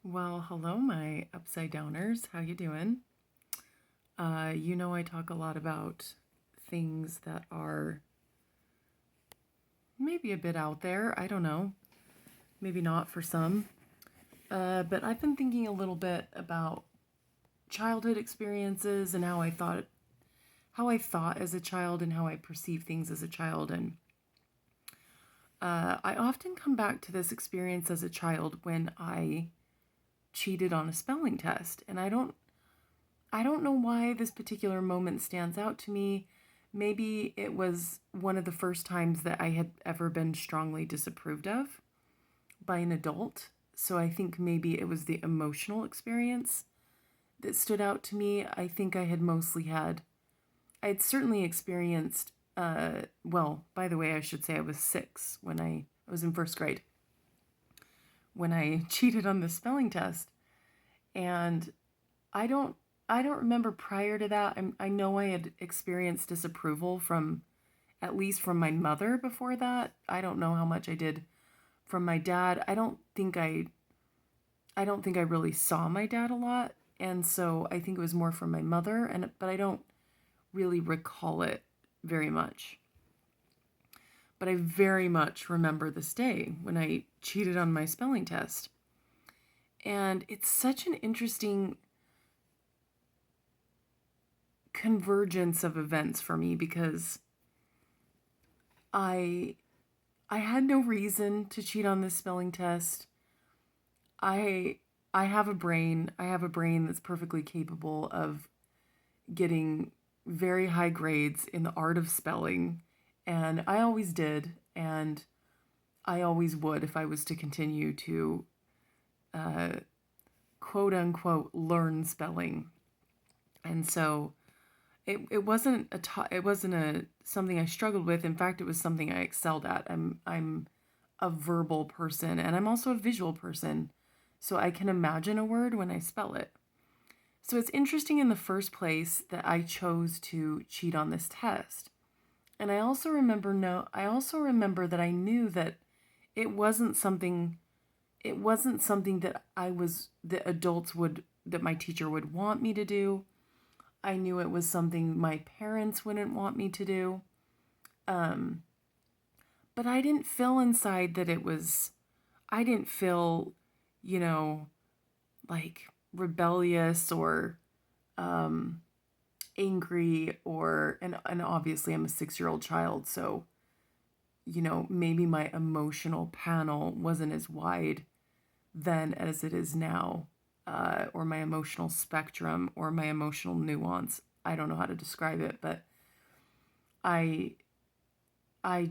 Well, hello, my upside downers. How you doing? I talk a lot about things that are maybe a bit out there. I don't know. Maybe not for some. But I've been thinking a little bit about childhood experiences and how I thought as a child and how I perceive things as a child. And I often come back to this experience as a child when I cheated on a spelling test, and I don't know why this particular moment stands out to me. Maybe it was one of the first times that I had ever been strongly disapproved of by an adult. So I think maybe it was the emotional experience that stood out to me. I think I had certainly experienced, well, by the way, I should say I was 6 when I was in first grade when I cheated on the spelling test. And I don't I don't remember prior to that. I know I had experienced disapproval from at least from my mother before that. I don't know how much I did from my dad. I don't think I really saw my dad a lot, and so I think it was more from my mother, and but I don't really recall it very much. But I very much remember this day when I cheated on my spelling test. And it's such an interesting convergence of events for me because I I had no reason to cheat on this spelling test. I I have a brain. I have a brain that's perfectly capable of getting very high grades in the art of spelling, and I always did, and I always would if I was to continue to uh, quote unquote learn spelling. And so it wasn't it wasn't a something I struggled with. In fact, it was something I excelled at. I'm a verbal person, and I'm also a visual person. So I can imagine a word when I spell it. So it's interesting in the first place that I chose to cheat on this test. And I also remember that I knew that it wasn't something it wasn't something that adults would that my teacher would want me to do. I knew it was something my parents wouldn't want me to do. Um, but I didn't feel inside that I didn't feel, you know, like rebellious or um, angry and obviously I'm a 6-year-old child. So, maybe my emotional panel wasn't as wide then as it is now, or my emotional spectrum or my emotional nuance. I don't know how to describe it, but I I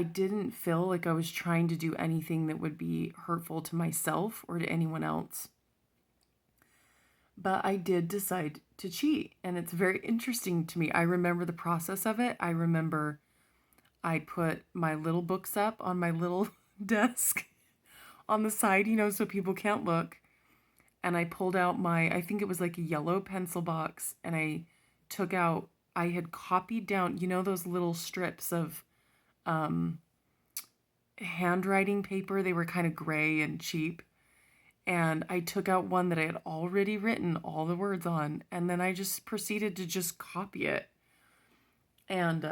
didn't feel like I was trying to do anything that would be hurtful to myself or to anyone else. But I did decide to cheat, and it's very interesting to me. I remember the process of it. I remember I put my little books up on my little desk on the side, so people can't look. And I pulled out I think it was like a yellow pencil box, and I had copied down, those little strips of um, handwriting paper. They were kind of gray and cheap. And I took out one that I had already written all the words on, and then I just proceeded to just copy it. And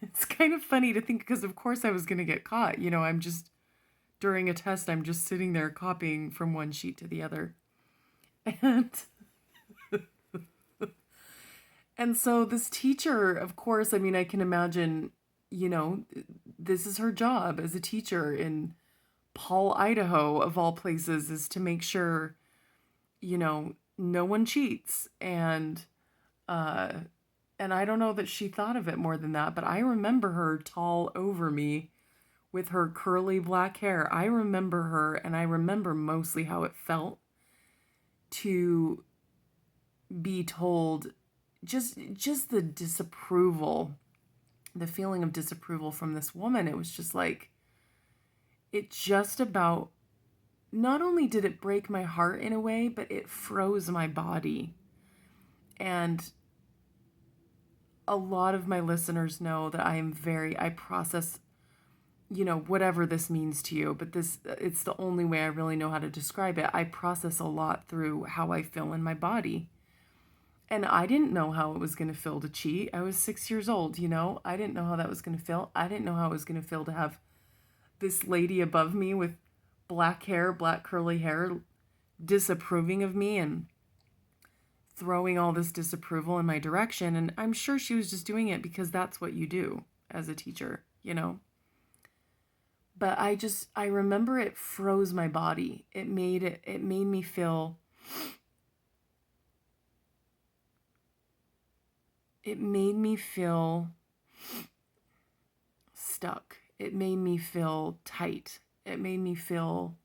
it's kind of funny to think because, of course, I was going to get caught. During a test, I'm just sitting there copying from one sheet to the other. And And so this teacher, of course, I mean, I can imagine, you know, this is her job as a teacher in Paul, Idaho, of all places, is to make sure, no one cheats. Uh, and I don't know that she thought of it more than that, but I remember her tall over me with her curly black hair. I remember her, and I remember mostly how it felt to be told just the disapproval, the feeling of disapproval from this woman. It was just like it just about not only did it break my heart in a way, but it froze my body. And a lot of my listeners know that I process whatever this means to you, but it's the only way I really know how to describe it. I process a lot through how I feel in my body. And I didn't know how it was going to feel to cheat. I was 6 years old, I didn't know how that was going to feel. I didn't know how it was going to feel to have this lady above me with black hair, black curly hair, disapproving of me and throwing all this disapproval in my direction. And I'm sure she was just doing it because that's what you do as a teacher. But I remember it froze my body. It made me feel, stuck. It made me feel tight. It made me feel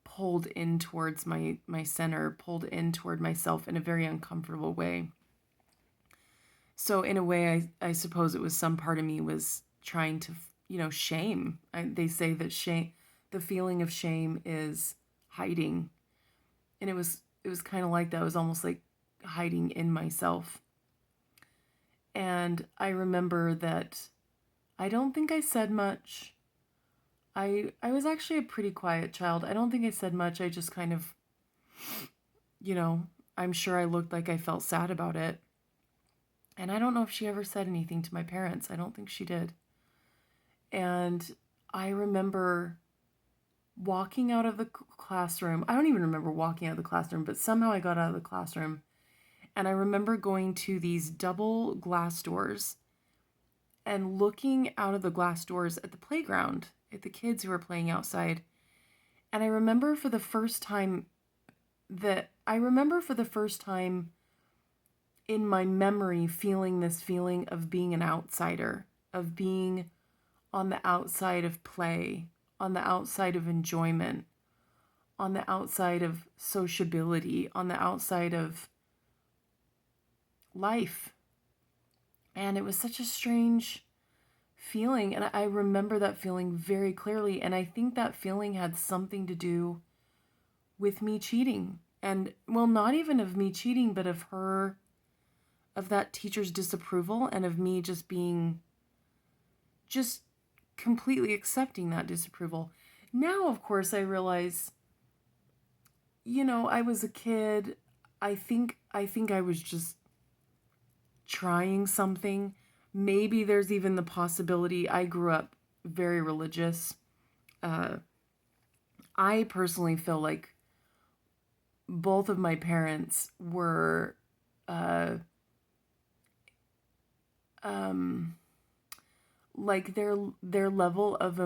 pulled in towards my center, pulled in toward myself in a very uncomfortable way. So in a way, I suppose it was some part of me was trying to, shame. They say that the feeling of shame is hiding. And it was kind of like that. It was almost like hiding in myself. And I remember that I don't think I said much. I was actually a pretty quiet child. I don't think I said much. I just kind of, I'm sure I looked like I felt sad about it. And I don't know if she ever said anything to my parents. I don't think she did. And I remember walking out of the classroom. I don't even remember walking out of the classroom, but somehow I got out of the classroom. And I remember going to these double glass doors and looking out of the glass doors at the playground, at the kids who were playing outside. And I remember for the first time in my memory feeling this feeling of being an outsider, of being on the outside of play, on the outside of enjoyment, on the outside of sociability, on the outside of life. And it was such a strange feeling. And I remember that feeling very clearly. And I think that feeling had something to do with me cheating. And, well, not even of me cheating, but of that teacher's disapproval and of me just completely accepting that disapproval. Now, of course, I realize, I was a kid. I think I was just trying something. Maybe there's even the possibility I grew up very religious. I personally feel like both of my parents were like their level of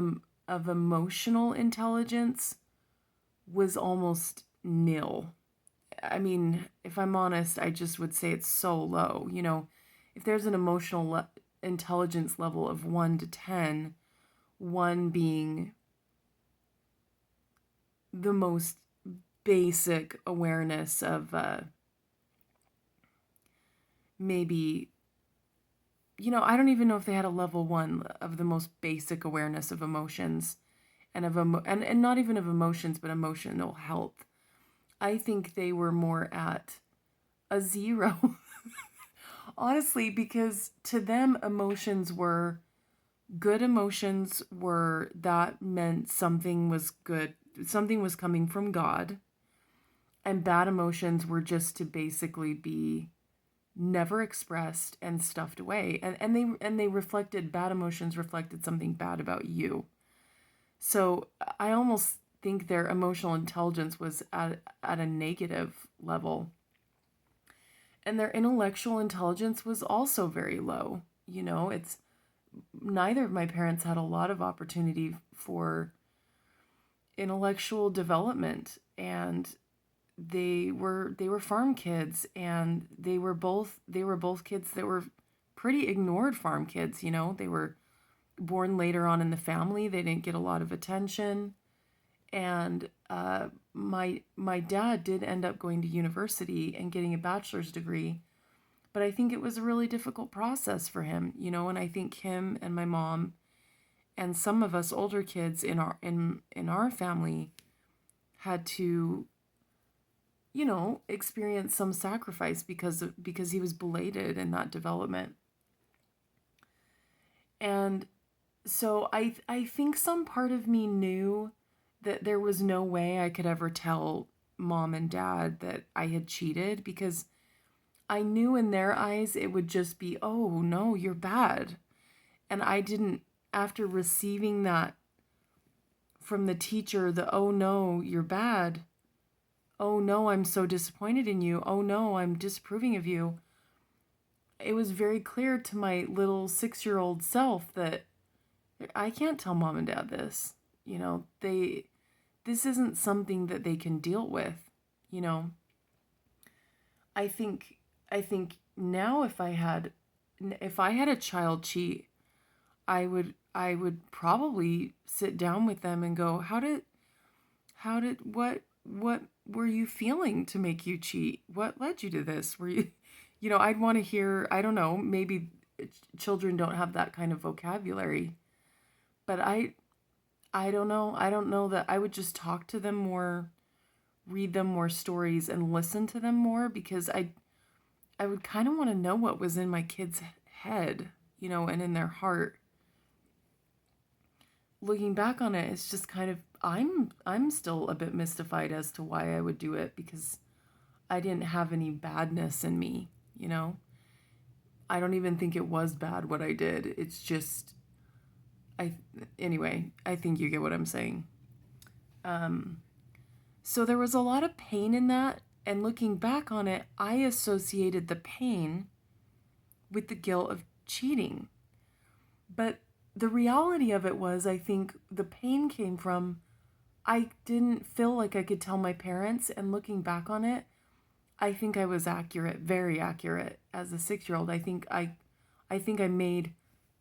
emotional intelligence was almost nil. I mean, if I'm honest, I just would say it's so low. If there's an emotional intelligence level of 1 to 10, 1 being the most basic awareness of maybe, I don't even know if they had a level 1 of the most basic awareness of emotions and and not even of emotions, but emotional health. I think they were more at a 0. Honestly, because to them, good emotions were, that meant something was good, something was coming from God, and bad emotions were just to basically be never expressed and stuffed away. And they reflected, bad emotions reflected something bad about you. So I almost think their emotional intelligence was at a negative level. And their intellectual intelligence was also very low. It's neither of my parents had a lot of opportunity for intellectual development, and they were farm kids, and they were both kids that were pretty ignored farm kids. They were born later on in the family. They didn't get a lot of attention. And my dad did end up going to university and getting a bachelor's degree, but I think it was a really difficult process for him, and I think him and my mom and some of us older kids in our family had to, experience some sacrifice because he was belated in that development. And So I think some part of me knew that there was no way I could ever tell mom and dad that I had cheated, because I knew in their eyes it would just be, "Oh, no, you're bad." And I didn't, after receiving that from the teacher, the, "Oh no, you're bad. Oh no, I'm so disappointed in you. Oh no, I'm disapproving of you." It was very clear to my little 6-year-old self that I can't tell mom and dad this. This isn't something that they can deal with, you know. I think I think now if I had a child cheat, I would probably sit down with them and go, what were you feeling to make you cheat? What led you to this? Were you, I'd want to hear, I don't know, maybe children don't have that kind of vocabulary, but I don't know. I don't know that I would just talk to them more, read them more stories, and listen to them more, because I would kind of want to know what was in my kid's head, and in their heart. Looking back on it, it's just kind of, I'm still a bit mystified as to why I would do it, because I didn't have any badness in me, you know? I don't even think it was bad what I did. It's just I anyway, I think you get what I'm saying. Um so there was a lot of pain in that, and looking back on it, I associated the pain with the guilt of cheating. But the reality of it was, I think the pain came from, I didn't feel like I could tell my parents, and looking back on it, I think I was accurate, very accurate as a 6-year-old. I think I made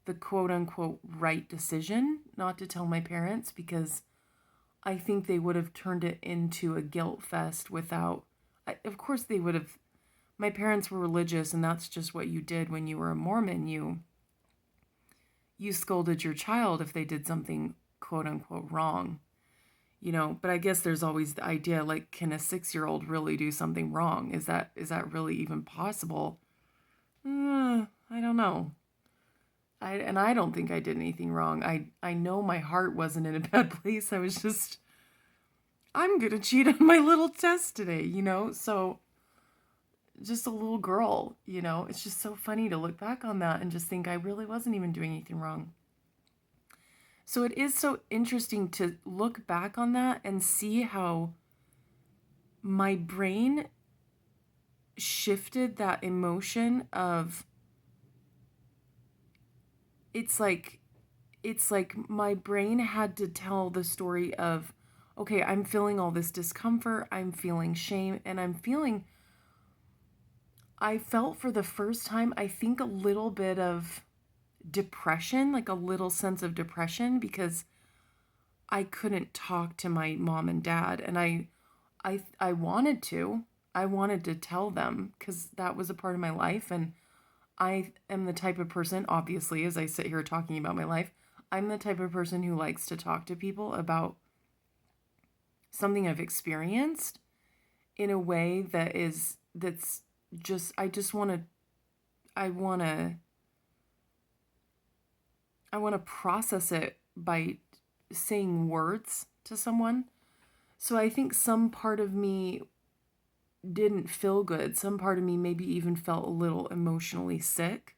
the quote unquote right decision not to tell my parents, because I think they would have turned it into a guilt fest without, of course they would have. My parents were religious, and that's just what you did when you were a Mormon. You scolded your child if they did something quote unquote wrong. But I guess there's always the idea, like, can a 6-year-old really do something wrong? Is that really even possible? I don't know. I don't think I did anything wrong. I know my heart wasn't in a bad place. I was just, I'm gonna cheat on my little test today. So just a little girl. It's just so funny to look back on that and just think I really wasn't even doing anything wrong. So it is so interesting to look back on that and see how my brain shifted that emotion of, it's like my brain had to tell the story of, okay, I'm feeling all this discomfort, I'm feeling shame, and I felt for the first time, I think, a little bit of depression, like a little sense of depression, because I couldn't talk to my mom and dad, and I wanted to. I wanted to tell them, because that was a part of my life, and I am the type of person, obviously, as I sit here talking about my life, I'm the type of person who likes to talk to people about something I've experienced in a way that's just, I want to I want to process it by saying words to someone. So I think some part of me didn't feel good. Some part of me maybe even felt a little emotionally sick,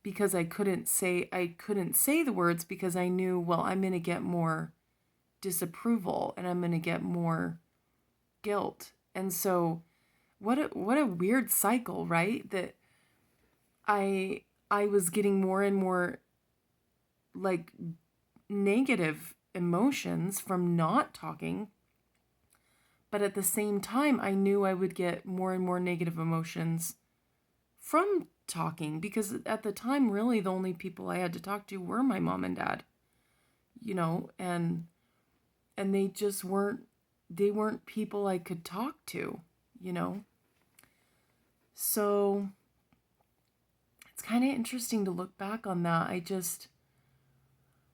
because I couldn't say the words, because I knew, well, I'm going to get more disapproval and I'm going to get more guilt. And so what a weird cycle, right? That I was getting more and more, like, negative emotions from not talking, but at the same time I knew I would get more and more negative emotions from talking, because at the time, really, the only people I had to talk to were my mom and dad, and they weren't people I could talk to, you know. So it's kind of interesting to look back on that.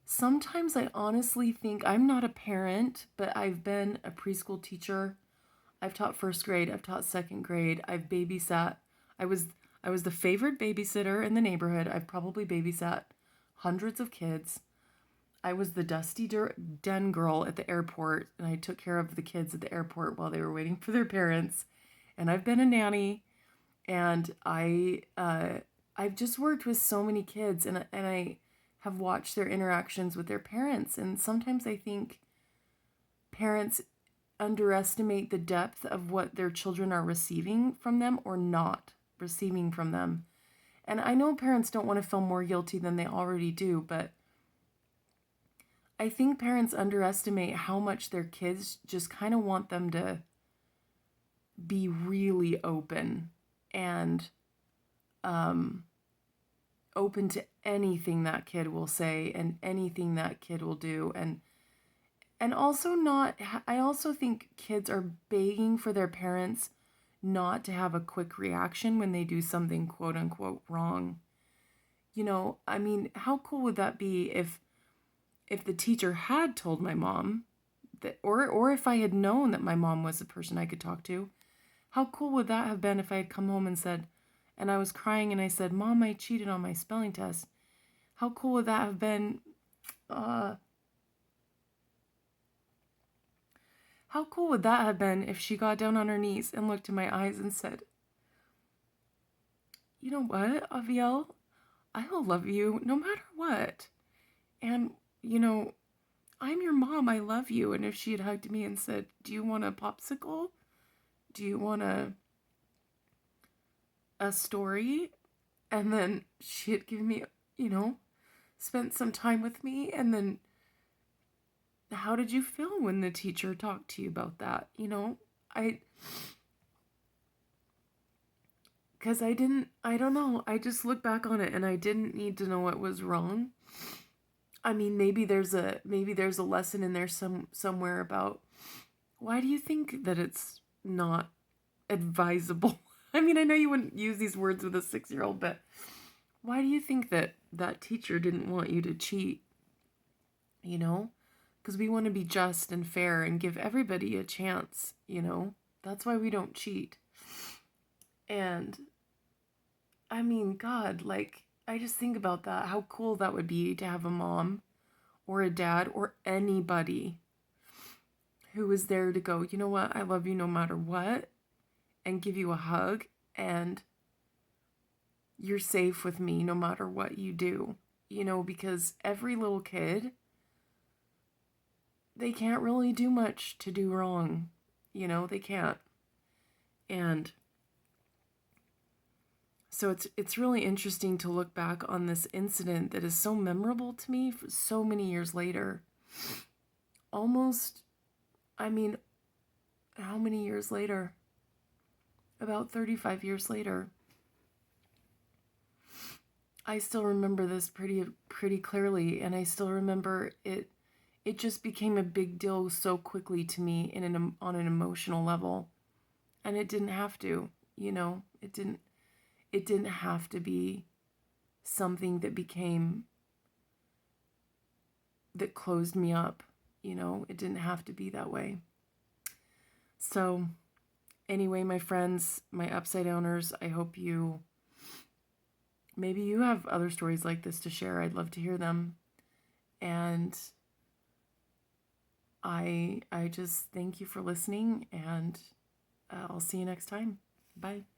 Sometimes I honestly think, I'm not a parent, but I've been a preschool teacher. I've taught first grade, I've taught second grade, I've babysat. I was I was the favorite babysitter in the neighborhood. I've probably babysat hundreds of kids. I was the dusty den girl at the airport, and I took care of the kids at the airport while they were waiting for their parents. And I've been a nanny, and I've just worked with so many kids, and I have watched their interactions with their parents. And sometimes I think parents underestimate the depth of what their children are receiving from them or not receiving from them. And I know parents don't want to feel more guilty than they already do, but I think parents underestimate how much their kids just kind of want them to be really open and open to anything that kid will say and anything that kid will do. And also not, I also think kids are begging for their parents not to have a quick reaction when they do something quote unquote wrong. You know, I mean, how cool would that be if the teacher had told my mom that, or if I had known that my mom was the person I could talk to, how cool would that have been if I had come home and said, and I was crying and I said, Mom, I cheated on my spelling test. How cool would that have been? How cool would that have been if she got down on her knees and looked in my eyes and said, you know what, Aviel, I'll love you no matter what. And, you know, I'm your mom, I love you. And if she had hugged me and said, do you want a popsicle? Do you want a story? And then she had given me, you know, spent some time with me. And then how did you feel when the teacher talked to you about that? You know, because I don't know. I just look back on it and I didn't need to know what was wrong. I mean, maybe there's a lesson in there somewhere about why do you think that it's not advisable? I mean, I know you wouldn't use these words with a 6-year-old, but why do you think that teacher didn't want you to cheat? You know, because we want to be just and fair and give everybody a chance, you know? That's why we don't cheat. And I mean, God, like, I just think about that, how cool that would be to have a mom or a dad or anybody who was there to go, you know what, I love you no matter what, and give you a hug, and you're safe with me no matter what you do, you know, because every little kid, they can't really do much to do wrong, you know, they can't. And so it's really interesting to look back on this incident that is so memorable to me for so many years later. Almost, I mean, how many years later? About 35 years later. I still remember this pretty clearly, and I still remember it just became a big deal so quickly to me on an emotional level. And it didn't have to, you know, it didn't have to be something that closed me up, you know, it didn't have to be that way. So anyway, my friends, my upside downers, I hope maybe you have other stories like this to share. I'd love to hear them. And I just thank you for listening, and I'll see you next time. Bye.